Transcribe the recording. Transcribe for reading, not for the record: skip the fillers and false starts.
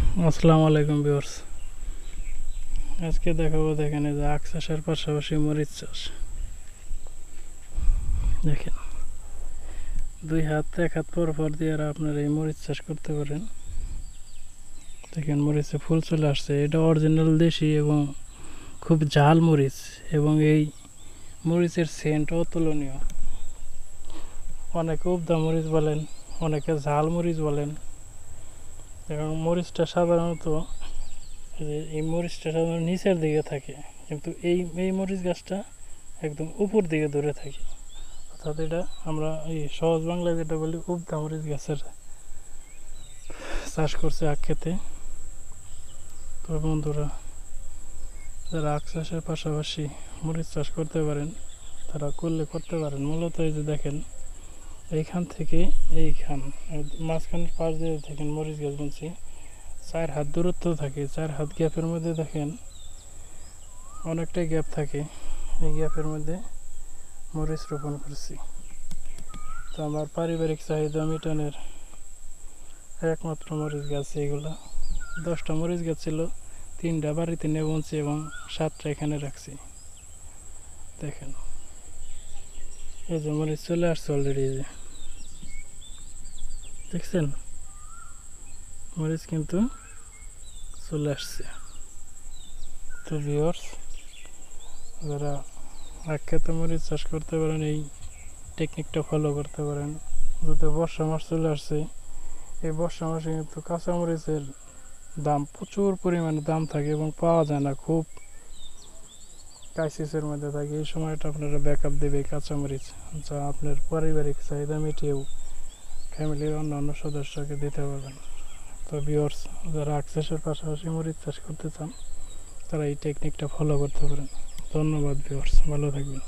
আসসালামু আলাইকুম ভিউয়ার্স। আজকে দেখাবো দেখেন এই যে আখ চাষের পাশাপাশি মরিচ চাষ। দেখেন এক হাত পর পর দিয়ে আপনারা এই মরিচ চাষ করতে পারেন। দেখেন মরিচে ফুল চলে আসছে, এটা অরিজিনাল দেশি এবং খুব ঝাল মরিচ, এবং এই মরিচের সেন্ট অতুলনীয়। অনেকে উবদা মরিচ বলেন, অনেকে ঝাল মরিচ বলেন। এবং মরিচটা সাধারণত এই মরিচটা সাধারণত নিচের দিকে থাকে, কিন্তু এই মরিচ গাছটা একদম উপর দিকে ধরে থাকে। অর্থাৎ এটা আমরা এই সহজ বাংলায় যেটা বলি উবদা মরিচ গাছের চাষ করছে আখ খেতে। তো বন্ধুরা, যারা আখ চাষের পাশাপাশি মরিচ চাষ করতে পারেন তারা করতে পারেন। মূলত এই যে দেখেন এইখান থেকে এইখান মাঝখানের পাশ দিয়ে দেখেন মরিচ গাছ বুনছি, 4 হাত দূরত্ব থাকে। 4 হাত গ্যাপের মধ্যে দেখেন অনেকটাই গ্যাপ থাকে, এই গ্যাপের মধ্যে মরিচ রোপণ করছি। তো আমার পারিবারিক চাহিদা মিটানের একমাত্র মরিচ গাছ এইগুলো। 10টা মরিচ গাছ ছিল, 3টা বাড়িতে নিয়ে বুনছি এবং 7টা এখানে রাখছি। দেখেন এই যে মরিচ চলে আসছে অলরেডি, এই যে দেখছেন মরিচ কিন্তু চলে আসছে। তো ভিউয়ার্স, যারা আখ খেতে মরিচ চাষ করতে পারেন এই টেকনিকটা ফলো করতে পারেন। যাতে বর্ষা মাস চলে আসছে, এই বর্ষা মাসে কিন্তু কাঁচামরিচের দাম প্রচুর পরিমাণে দাম থাকে এবং পাওয়া যায় না, খুব ক্রাইসিসের মধ্যে থাকে। এই সময়টা আপনারা ব্যাকআপ দেবে কাঁচামরিচ, যা আপনার পারিবারিক চাহিদা মিটিয়েও ফ্যামিলির অন্যান্য সদস্যকে দিতে পারবেন। তো ভিউয়ার্স, যারা আখ চাষের পাশাপাশি মরিচ চাষ করতে চান তারা এই টেকনিকটা ফলো করতে পারেন। ধন্যবাদ ভিউয়ার্স, ভালো থাকবেন।